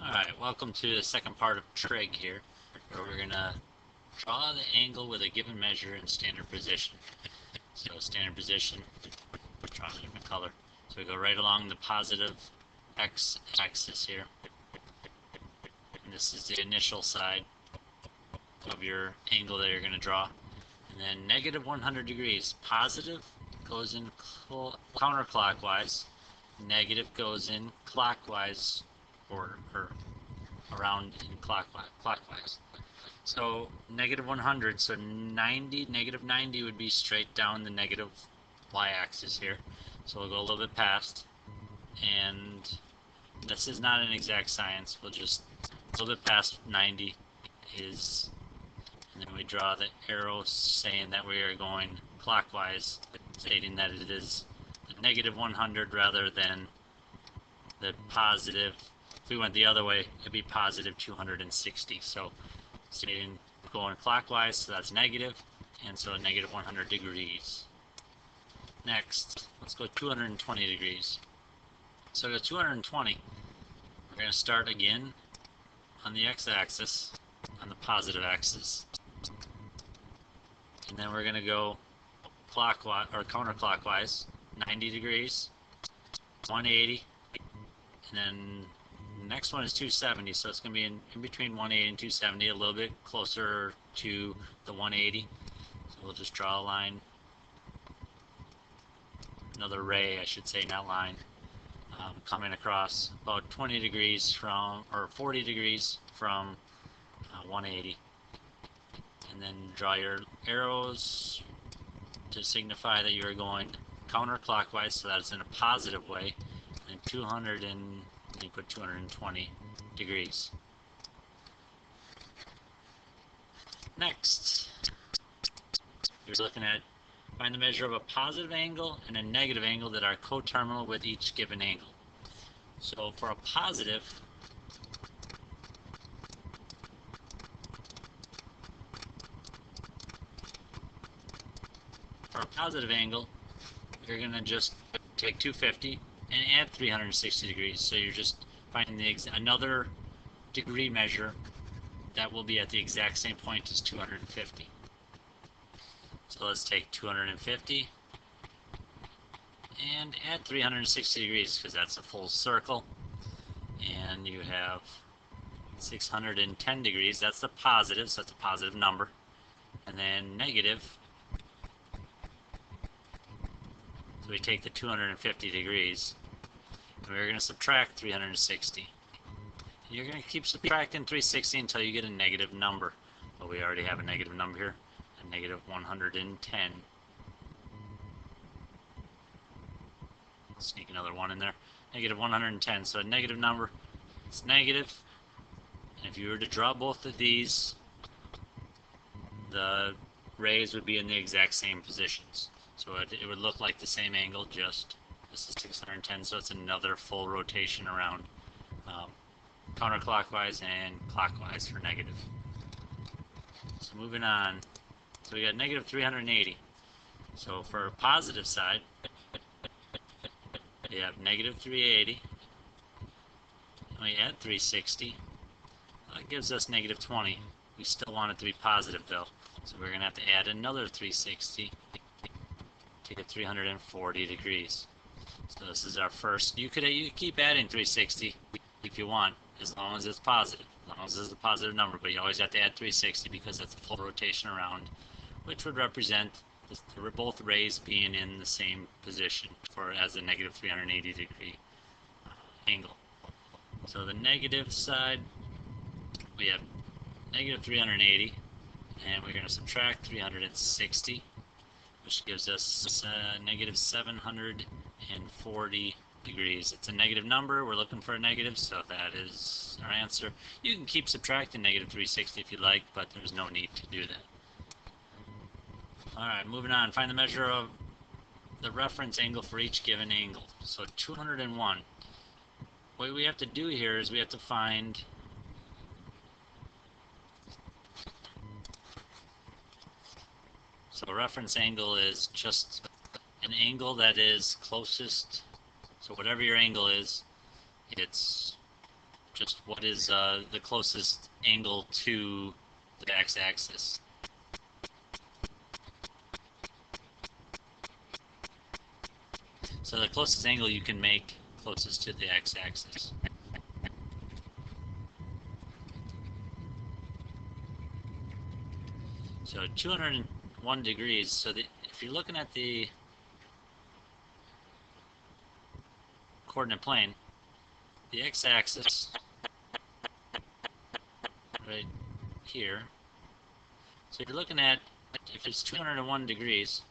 Alright, welcome to the second part of Trig here, where we're going to draw the angle with a given measure in standard position. So standard position, draw a different color. So we go right along the positive x-axis here. And this is the initial side of your angle that you're going to draw. And then negative 100 degrees. Positive goes in counterclockwise. Negative goes in clockwise or around in clockwise. So negative 100, so 90, negative 90 would be straight down the negative y-axis here. So we'll go a little bit past, and this is not an exact science. We'll just a little bit past 90 is, and then we draw the arrow saying that we are going clockwise, stating that it is the negative 100 rather than the positive. If we went the other way, it'd be positive 260. So stating going clockwise, so that's negative, and so negative 100 degrees. Next, let's go 220 degrees. So to 220, we're going to start again on the x-axis, on the positive axis. And then we're going to go clockwise or counterclockwise, 90 degrees, 180, and then the next one is 270, so it's going to be in between 180 and 270, a little bit closer to the 180. So we'll just draw a line, another ray, I should say, not line, coming across about 20 degrees from, or 40 degrees from 180. And then draw your arrows to signify that you are going counterclockwise, so that's in a positive way, and you put 220 degrees. Next, you're looking at find the measure of a positive angle and a negative angle that are coterminal with each given angle. So for a positive, angle, you're going to just take 250 and add 360 degrees. So you're just finding another degree measure that will be at the exact same point as 250. So let's take 250 and add 360 degrees because that's a full circle. And you have 610 degrees. That's the positive, so that's a positive number. And then negative, so we take the 250 degrees, and we're going to subtract 360. And you're going to keep subtracting 360 until you get a negative number. But we already have a negative number here, a negative 110. Sneak another one in there. Negative 110, so a negative number, it's negative. And if you were to draw both of these, the rays would be in the exact same positions. So it would look like the same angle, just this is 610, so it's another full rotation around counterclockwise and clockwise for negative. So moving on, so we got negative 380. So for positive side, we have negative 380, and we add 360. That gives us negative 20. We still want it to be positive though, so we're going to have to add another 360 to get 340 degrees. So this is our first. You could keep adding 360 if you want, as long as it's positive, as long as it's a positive number, but you always have to add 360 because that's a full rotation around, which would represent both rays being in the same position as a negative 380 degree angle. So the negative side, we have negative 380, and we're going to subtract 360, which gives us negative 740 degrees. It's a negative number. We're looking for a negative, so that is our answer. You can keep subtracting negative 360 if you like, but there's no need to do that. Alright, moving on. Find the measure of the reference angle for each given angle. So 201. What we have to do here is we have to find so a reference angle is just an angle that is closest. So whatever your angle is, it's just what is the closest angle to the x-axis. So the closest angle you can make closest to the x-axis. So 201 degrees. So if you're looking at the coordinate plane, the x-axis right here. So if you're looking at, if it's 201 degrees,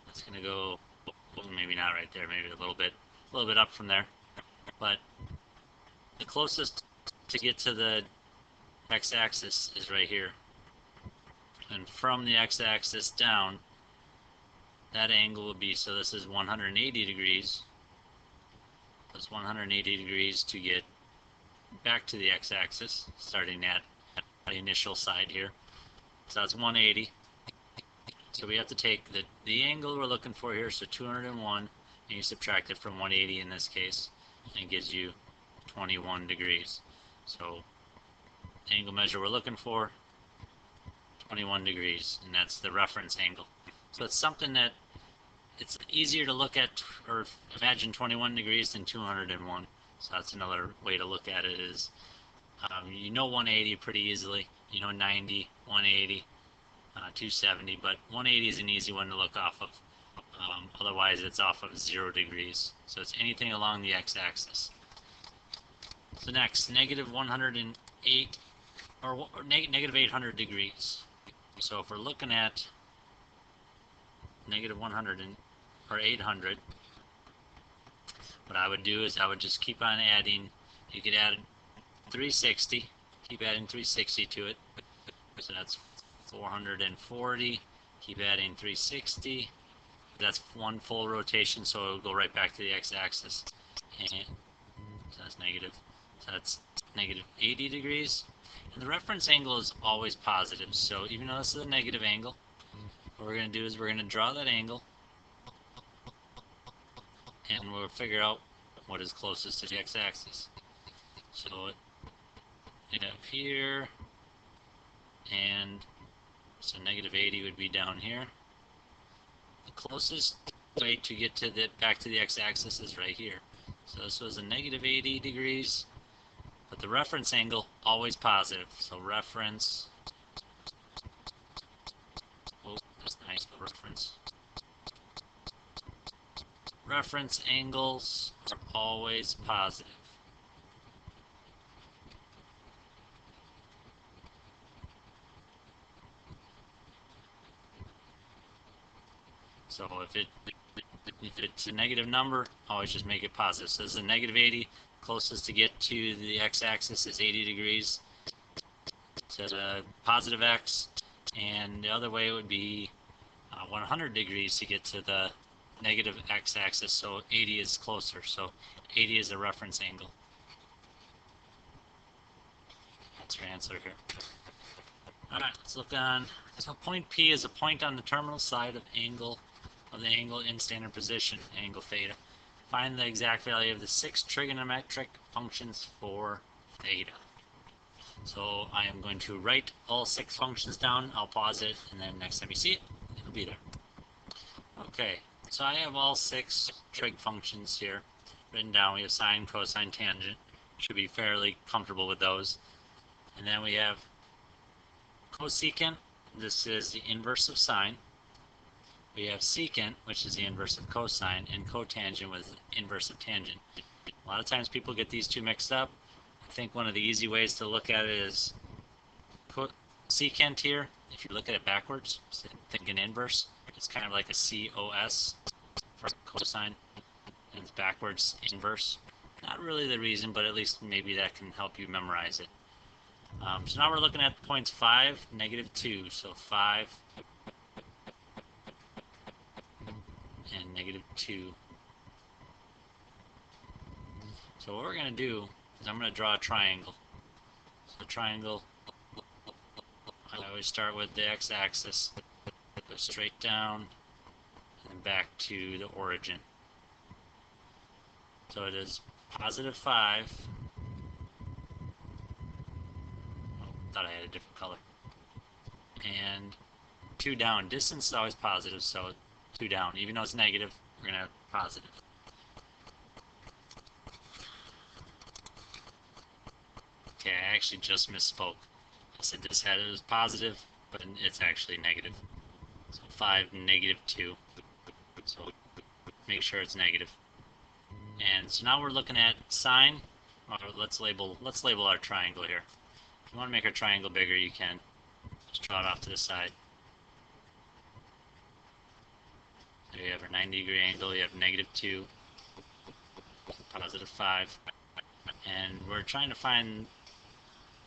it's going to go, well, maybe not right there, maybe a little bit up from there. But the closest to get to the x-axis is right here. And from the x-axis down, that angle would be, so this is 180 degrees. Plus 180 degrees to get back to the x-axis, starting at the initial side here. So that's 180. So we have to take the angle we're looking for here, so 201, and you subtract it from 180 in this case, and it gives you 21 degrees. So the angle measure we're looking for, 21 degrees, and that's the reference angle. So it's something that it's easier to look at or imagine 21 degrees than 201. So that's another way to look at it is, you know 180 pretty easily, you know 90, 180, 270, but 180 is an easy one to look off of. Otherwise it's off of 0 degrees. So it's anything along the x-axis. So next, negative 108 or negative 800 degrees. So if we're looking at negative 100 or 800, what I would do is I would just keep on adding. You could add 360, keep adding 360 to it. So that's 440, keep adding 360. That's one full rotation, so it'll go right back to the x-axis. And so that's negative. So that's negative 80 degrees. And the reference angle is always positive. So even though this is a negative angle, what we're going to do is we're going to draw that angle, and we'll figure out what is closest to the x-axis. So it up here, and so negative 80 would be down here. The closest way to get to back to the x-axis is right here. So this was a negative 80 degrees, but the reference angle always positive. So reference, oh, that's nice, but reference angles are always positive. So if it's a negative number, always just make it positive. So this is a negative 80. Closest to get to the x-axis is 80 degrees to the positive x, and the other way would be 100 degrees to get to the negative x-axis. So 80 is closer. So 80 is the reference angle. That's your answer here. All right, let's look on. So point P is a point on the terminal side of the angle in standard position, angle theta. Find the exact value of the 6 trigonometric functions for theta. So I am going to write all 6 functions down. I'll pause it, and then next time you see it, it'll be there. Okay, so I have all 6 trig functions here written down. We have sine, cosine, tangent. Should be fairly comfortable with those. And then we have cosecant. This is the inverse of sine. We have secant, which is the inverse of cosine, and cotangent was the inverse of tangent. A lot of times people get these two mixed up. I think one of the easy ways to look at it is secant here. If you look at it backwards, think an inverse. It's kind of like a cos for cosine, and it's backwards inverse. Not really the reason, but at least maybe that can help you memorize it. So now we're looking at points 5, negative 2. So 5 and negative 2. So what we're going to do is I'm going to draw a triangle. So triangle, I always start with the x-axis, go straight down, and then back to the origin. So it is positive 5 thought I had a different color. And 2 down. Distance is always positive, so 2 down. Even though it's negative, we're going to have positive. Okay, I actually just misspoke. I said this head is positive, but it's actually negative. So 5, negative 2. So make sure it's negative. And so now we're looking at sine. Let's label our triangle here. If you want to make our triangle bigger, you can. Just draw it off to the side. There you have our 90-degree angle. You have negative 2, positive 5. And we're trying to find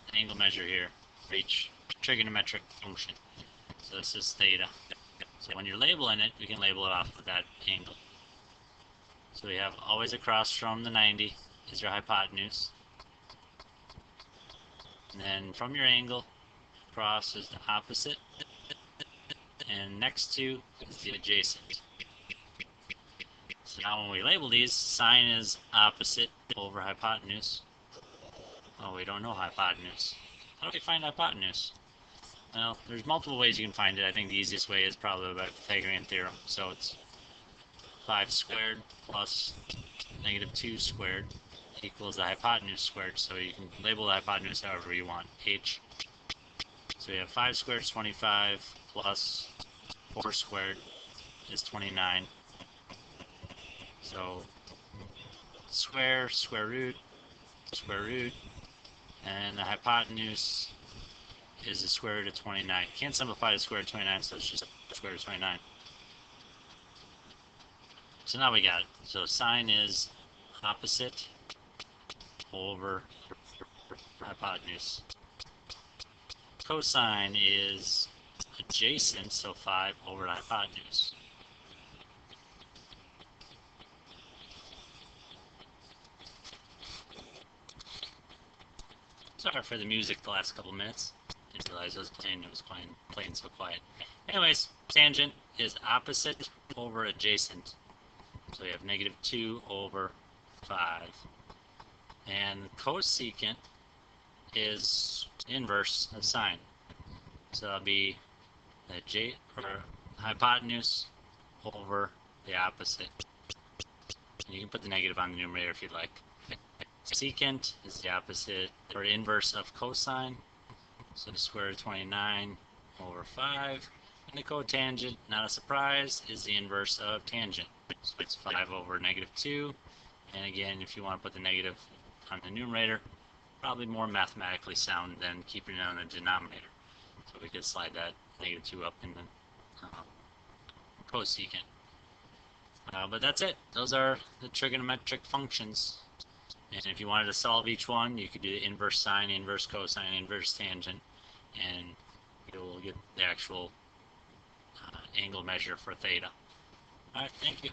an angle measure here for each trigonometric function. So this is theta. So when you're labeling it, you can label it off of that angle. So we have always across from the 90 is your hypotenuse. And then from your angle, across is the opposite. And next to is the adjacent. So now when we label these, sine is opposite over hypotenuse. Oh, we don't know hypotenuse. How do we find hypotenuse? Well, there's multiple ways you can find it. I think the easiest way is probably by Pythagorean theorem. So it's 5 squared plus negative 2 squared equals the hypotenuse squared. So you can label the hypotenuse however you want. H. So we have 5 squared is 25 plus 4 squared is 29. So square, square root, and the hypotenuse is the square root of 29. Can't simplify the square root of 29, so it's just the square root of 29. So now we got it. So sine is opposite over hypotenuse. Cosine is adjacent, so 5 over hypotenuse. Sorry for the music the last couple minutes. Didn't realize it was playing so quiet. Anyways, tangent is opposite over adjacent. So we have negative 2 over 5. And cosecant is inverse of sine. So that'll be the hypotenuse over the opposite. And you can put the negative on the numerator if you'd like. Secant is the opposite or inverse of cosine. So the square root of 29 over 5. And the cotangent, not a surprise, is the inverse of tangent. So it's 5 over negative 2. And again, if you want to put the negative on the numerator, probably more mathematically sound than keeping it on the denominator. So we could slide that negative 2 up in the cosecant. But that's it. Those are the trigonometric functions. And if you wanted to solve each one, you could do the inverse sine, inverse cosine, inverse tangent, and you'll get the actual angle measure for theta. Alright, thank you.